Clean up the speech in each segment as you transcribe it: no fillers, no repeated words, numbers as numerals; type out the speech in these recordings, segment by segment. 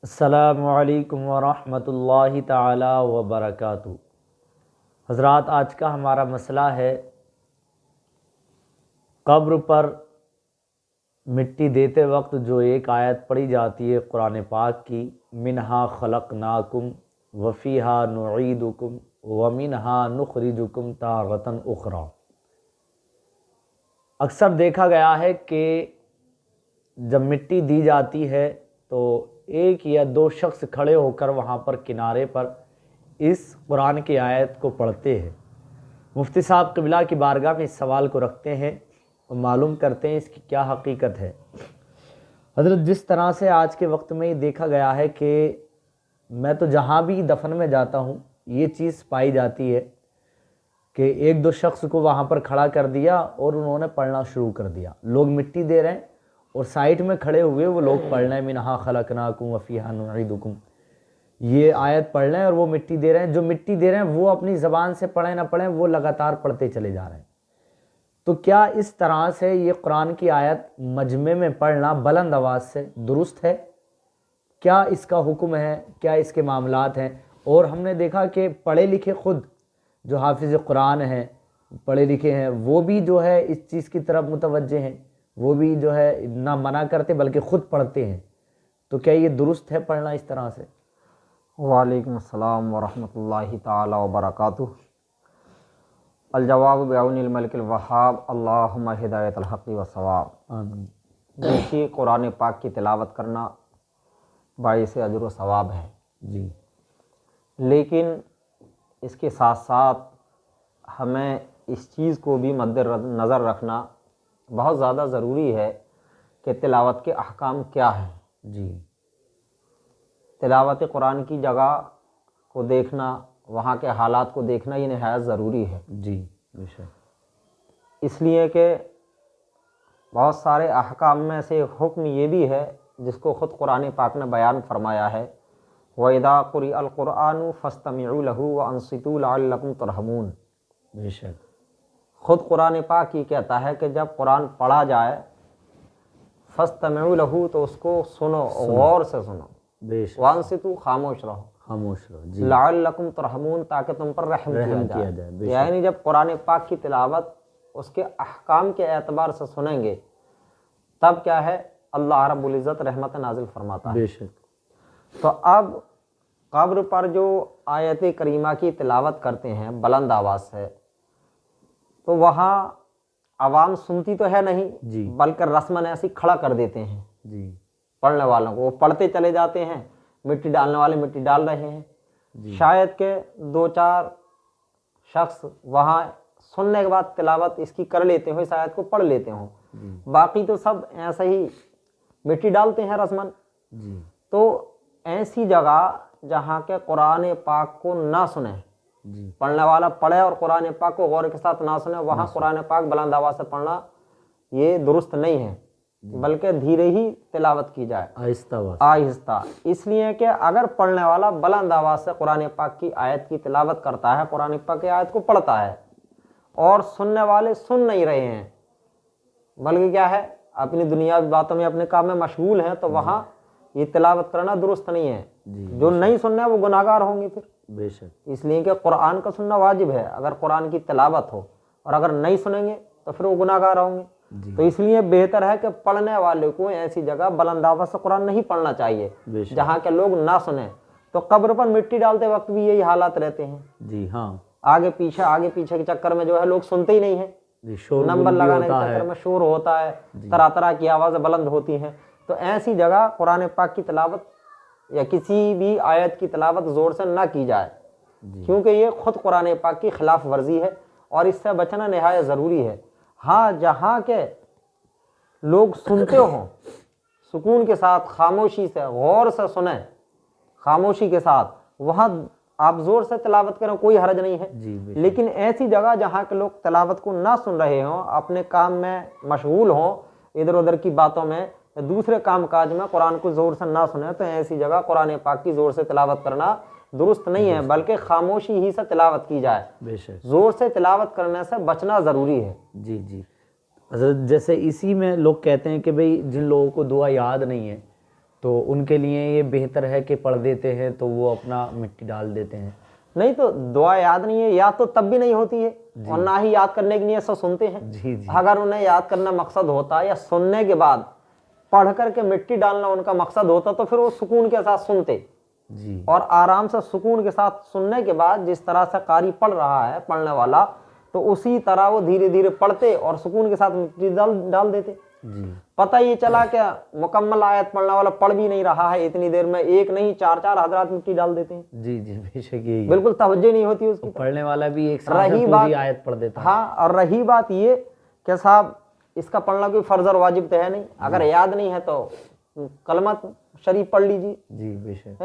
السلام علیکم ورحمۃ اللہ تعالی وبرکاتہ۔ حضرات، آج کا ہمارا مسئلہ ہے قبر پر مٹی دیتے وقت جو ایک آیت پڑھی جاتی ہے قرآن پاک کی، منہا خلقناکم وفیہا نعیدکم ومنہا نخرجکم تارۃ اخری۔ اکثر دیکھا گیا ہے کہ جب مٹی دی جاتی ہے تو ایک یا دو شخص کھڑے ہو کر وہاں پر کنارے پر اس قرآن کی آیت کو پڑھتے ہیں۔ مفتی صاحب قبلہ کی بارگاہ میں اس سوال کو رکھتے ہیں اور معلوم کرتے ہیں اس کی کیا حقیقت ہے۔ حضرت، جس طرح سے آج کے وقت میں یہ دیکھا گیا ہے کہ میں تو جہاں بھی دفن میں جاتا ہوں یہ چیز پائی جاتی ہے کہ ایک دو شخص کو وہاں پر کھڑا کر دیا اور انہوں نے پڑھنا شروع کر دیا۔ لوگ مٹی دے رہے ہیں اور سائٹ میں کھڑے ہوئے وہ لوگ پڑھ رہے ہیں منہا خلقناکم وفیہا نعیدکم، یہ آیت پڑھ رہے ہیں اور وہ مٹی دے رہے ہیں۔ جو مٹی دے رہے ہیں وہ اپنی زبان سے پڑھیں نہ پڑھیں وہ لگاتار پڑھتے چلے جا رہے ہیں۔ تو کیا اس طرح سے یہ قرآن کی آیت مجمع میں پڑھنا بلند آواز سے درست ہے؟ کیا اس کا حکم ہے؟ کیا اس کے معاملات ہیں؟ اور ہم نے دیکھا کہ پڑھے لکھے خود جو حافظ قرآن ہیں، پڑھے لکھے ہیں، وہ بھی جو ہے اس چیز کی طرف متوجہ ہیں، وہ بھی جو ہے نہ منع کرتے بلکہ خود پڑھتے ہیں۔ تو کیا یہ درست ہے پڑھنا اس طرح سے؟ وعلیکم السلام ورحمۃ اللہ تعالی وبرکاتہ۔ الجواب بعون الملک الوہاب، اللہم ہدایت الحق والصواب۔ آمین۔ دیکھیے، قرآن پاک کی تلاوت کرنا باعث اجر و ثواب ہے، جی، لیکن اس کے ساتھ ساتھ ہمیں اس چیز کو بھی مد نظر رکھنا بہت زیادہ ضروری ہے کہ تلاوت کے احکام کیا ہیں۔ جی، تلاوت قرآن کی جگہ کو دیکھنا، وہاں کے حالات کو دیکھنا یہ نہایت ضروری ہے، جی، بے شک۔ اس لیے کہ بہت سارے احکام میں سے ایک حکم یہ بھی ہے جس کو خود قرآن پاک نے بیان فرمایا ہے، وَإِذَا قُرِئَ الْقُرْآنُ فَاسْتَمِعُوا لَهُ وَأَنصِتُوا لَعَلَّكُمْ تُرْحَمُونَ۔ بے شک۔ خود قرآن پاک یہ کہتا ہے کہ جب قرآن پڑھا جائے فَاسْتَمِعُوا لَهُ تو اس کو سنو، غور سے سنو، بے شک، وَأَنصِتُوا خاموش رہو، خاموش رہو، جی، لعلکم ترحمون تاکہ تم پر رحم کیا جائے۔ بے شک۔ یعنی جب قرآن پاک کی تلاوت اس کے احکام کے اعتبار سے سنیں گے تب کیا ہے، اللہ رب العزت رحمت نازل فرماتا ہے۔ بے شک۔ تو اب قبر پر جو آیت کریمہ کی تلاوت کرتے ہیں بلند آواز سے، تو وہاں عوام سنتی تو ہے نہیں، جی، بلکہ رسماً ایسی کھڑا کر دیتے ہیں جی، پڑھنے والوں کو، وہ پڑھتے چلے جاتے ہیں، مٹی ڈالنے والے مٹی ڈال رہے ہیں، جی، شاید کہ دو چار شخص وہاں سننے کے بعد تلاوت اس کی کر لیتے ہوں، اس آیت کو پڑھ لیتے ہوں، جی، باقی تو سب ایسے ہی مٹی ڈالتے ہیں رسماً۔ جی، تو ایسی جگہ جہاں کے قرآن پاک کو نہ سنیں، جی، پڑھنے والا پڑھے اور قرآن پاک کو غور کے ساتھ نہ سنے، وہاں قرآن پاک بلند آواز سے پڑھنا یہ درست نہیں ہے، بلکہ دھیرے ہی تلاوت کی جائے، آہستہ آواز، آہستہ۔ اس لیے کہ اگر پڑھنے والا بلند آواز سے قرآن پاک کی آیت کی تلاوت کرتا ہے، قرآن پاک کی آیت کو پڑھتا ہے، اور سننے والے سن نہیں رہے ہیں بلکہ کیا ہے اپنی دنیاوی باتوں میں اپنے کام میں مشغول ہیں، تو وہاں یہ تلاوت کرنا درست نہیں ہے۔ جی، جو نہیں سننا وہ گناہ گار ہوں گے پھر، بے شک، اس لیے کہ قرآن کا سننا واجب ہے اگر قرآن کی تلاوت ہو، اور اگر نہیں سنیں گے تو پھر وہ گناہ گار ہوں گے۔ جی، تو اس لیے بہتر ہے کہ پڑھنے والے کو ایسی جگہ بلند آواز سے قرآن نہیں پڑھنا چاہیے بے شک، جہاں کے لوگ نہ سنیں۔ تو قبر پر مٹی ڈالتے وقت بھی یہی حالات رہتے ہیں، جی، ہاں، آگے پیچھے کے چکر میں جو ہے لوگ سنتے ہی نہیں ہیں، جی، شور نمبر غل بھی لگانے کے ہوتا چکر ہے، میں شور ہوتا ہے، طرح طرح کی آوازیں بلند ہوتی ہیں۔ تو ایسی جگہ قرآن پاک کی تلاوت یا کسی بھی آیت کی تلاوت زور سے نہ کی جائے، جی، کیونکہ یہ خود قرآن پاک کی خلاف ورزی ہے اور اس سے بچنا نہایت ضروری ہے۔ ہاں، جہاں کے لوگ سنتے ہوں سکون کے ساتھ، خاموشی سے غور سے سنیں، خاموشی کے ساتھ، وہاں آپ زور سے تلاوت کریں، کوئی حرج نہیں ہے۔ جی، بے شک، لیکن ایسی جگہ جہاں کے لوگ تلاوت کو نہ سن رہے ہوں، اپنے کام میں مشغول ہوں، ادھر ادھر کی باتوں میں، دوسرے کام کاج میں قرآن کو زور سے نہ سنیں، تو ایسی جگہ قرآن پاک کی زور سے تلاوت کرنا درست نہیں ہے، بلکہ خاموشی ہی سے تلاوت کی جائے، بے شک، زور سے تلاوت کرنے سے بچنا ضروری ہے۔ جی، جی۔ حضرت، جیسے اسی میں لوگ کہتے ہیں کہ بھئی جن لوگوں کو دعا یاد نہیں ہے تو ان کے لیے یہ بہتر ہے کہ پڑھ دیتے ہیں تو وہ اپنا مٹی ڈال دیتے ہیں. نہیں تو دعا یاد نہیں ہے، یاد تو تب بھی نہیں ہوتی ہے اور نہ ہی یاد کرنے کی نیت سے سنتے ہیں. جی جی اگر انہیں یاد کرنا مقصد ہوتا یا سننے کے بعد پڑھ کر کے مٹی ڈالنا ان کا مقصد ہوتا تو پھر وہ سکون کے ساتھ سنتے جی اور آرام سے سکون کے ساتھ سننے کے بعد جس طرح سے قاری پڑھ رہا ہے پڑھنے والا تو اسی طرح وہ دھیرے دھیرے پڑھتے اور سکون کے ساتھ مٹی ڈال دیتے. جی پتہ یہ چلا کہ مکمل آیت پڑھنے والا پڑھ بھی نہیں رہا ہے اتنی دیر میں، ایک نہیں 4 حضرات مٹی ڈال دیتے ہیں. جی جی بے شک یہی بالکل توجہ نہیں ہوتی اس کی. پڑھنے والا بھی ایک ساتھ میں پوری آیت پڑھ دیتا ہے. ہاں اور رہی بات یہ کہ صاحب اس کا پڑھنا کوئی فرض اور واجب تو ہے نہیں، اگر یاد نہیں ہے تو کلمہ شریف پڑھ لیجیے. جی بے شک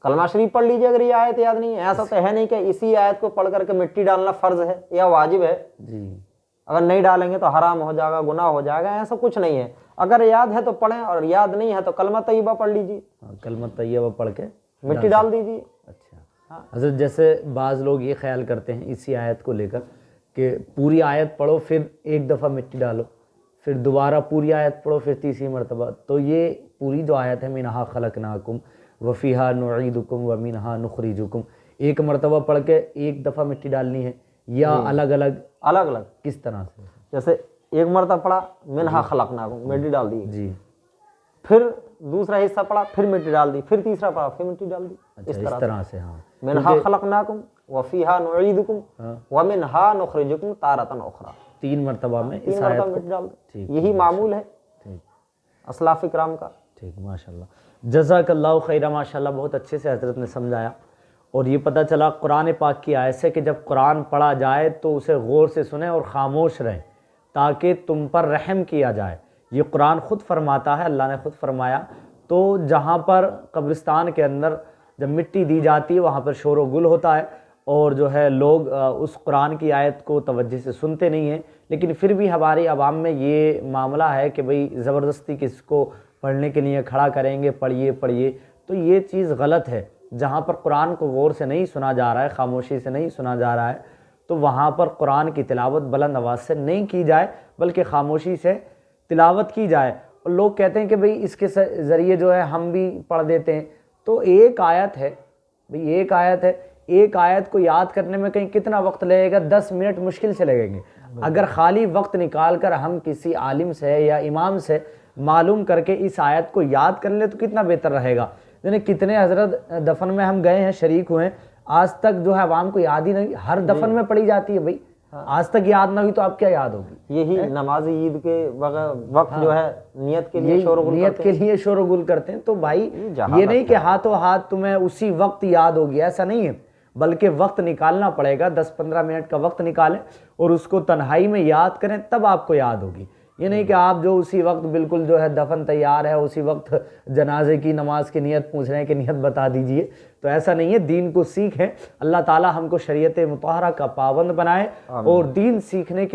کلمہ شریف پڑھ لیجیے اگر یہ آیت یاد نہیں ہے. ایسا تو ہے نہیں کہ اسی آیت کو پڑھ کر کے مٹی ڈالنا فرض ہے یا واجب ہے، جی اگر نہیں ڈالیں گے تو حرام ہو جائے گا، گناہ ہو جائے گا. ایسا کچھ نہیں ہے، اگر یاد ہے تو پڑھیں اور یاد نہیں ہے تو کلمہ طیبہ پڑھ لیجیے، کلمہ طیبہ پڑھ کے مٹی ڈال دیجیے. اچھا حضرت جیسے بعض لوگ یہ خیال کرتے ہیں اسی آیت کو لے کر کہ پوری آیت پڑھو پھر ایک دفعہ مٹی ڈالو پھر دوبارہ پوری آیت پڑھو پھر تیسری مرتبہ. تو یہ پوری جو آیت ہے منہا خلقناکم وفیہا نعیدکم ومنہا نخرجکم، ایک مرتبہ پڑھ کے ایک دفعہ مٹی ڈالنی ہے یا الگ الگ کس طرح سے؟ جیسے ایک مرتبہ پڑھا منہا خلقناکم مٹی ڈال دی، جی پھر دوسرا حصہ پڑھا پھر مٹی ڈال دی، پھر تیسرا پڑھا پھر مٹی ڈال دی. اس طرح سے. ہاں منہا خلقناکم وفیہا نعیدکم ومنہا نخرجکم تارۃ اخری، 3 مرتبہ میں اس 3 آیت مرتبہ کو. مٹی ڈال دی. ٹھیک یہی معمول ہے ٹھیک اسلاف کرام کا. ٹھیک ماشاء اللہ جزاک اللہ خیرہ. ماشاء اللہ بہت اچھے سے حضرت نے سمجھایا اور یہ پتہ چلا قرآن پاک کی آیت سے کہ جب قرآن پڑھا جائے تو اسے غور سے سنیں اور خاموش رہیں تاکہ تم پر رحم کیا جائے. یہ قرآن خود فرماتا ہے، اللہ نے خود فرمایا. تو جہاں پر قبرستان کے اندر جب مٹی دی جاتی ہے وہاں پر شور و گل ہوتا ہے اور جو ہے لوگ اس قرآن کی آیت کو توجہ سے سنتے نہیں ہیں، لیکن پھر بھی ہماری عوام میں یہ معاملہ ہے کہ بھئی زبردستی کس کو پڑھنے کے لیے کھڑا کریں گے پڑھیے. تو یہ چیز غلط ہے. جہاں پر قرآن کو غور سے نہیں سنا جا رہا ہے، خاموشی سے نہیں سنا جا رہا ہے، تو وہاں پر قرآن کی تلاوت بلند آواز سے نہیں کی جائے بلکہ خاموشی سے تلاوت کی جائے. اور لوگ کہتے ہیں کہ بھئی اس کے ذریعے جو ہے ہم بھی پڑھ دیتے ہیں. تو ایک آیت ہے بھئی، ایک آیت کو یاد کرنے میں کہیں کتنا وقت لگے گا؟ 10 منٹ مشکل سے لگیں گے. اگر خالی وقت نکال کر ہم کسی عالم سے یا امام سے معلوم کر کے اس آیت کو یاد کر لیں تو کتنا بہتر رہے گا. یعنی کتنے حضرت دفن میں ہم گئے ہیں، شریک ہوئے ہیں، آج تک جو ہے عوام کو یاد ہی نہیں. ہر دفن میں پڑھی جاتی ہے بھئی، آج تک یاد نہ ہوئی تو اب کیا یاد ہوگی؟ یہی نماز عید کے وقت جو ہے نیت کے لیے شور و گل کرتے ہیں. تو بھائی یہ نہیں کہ ہاتھوں ہاتھ تمہیں اسی وقت یاد ہوگی، ایسا نہیں ہے، بلکہ وقت نکالنا پڑے گا. 10-15 منٹ کا وقت نکالیں اور اس کو تنہائی میں یاد کریں، تب آپ کو یاد ہوگی. یہ نہیں کہ آپ جو اسی وقت بالکل جو ہے دفن تیار ہے اسی وقت جنازے کی نماز کی نیت پوچھ رہے ہیں کہ نیت بتا دیجئے. تو ایسا نہیں ہے. دین کو سیکھیں. اللہ تعالی ہم کو شریعت مطہرہ کا پابند بنائے اور دین سیکھنے کی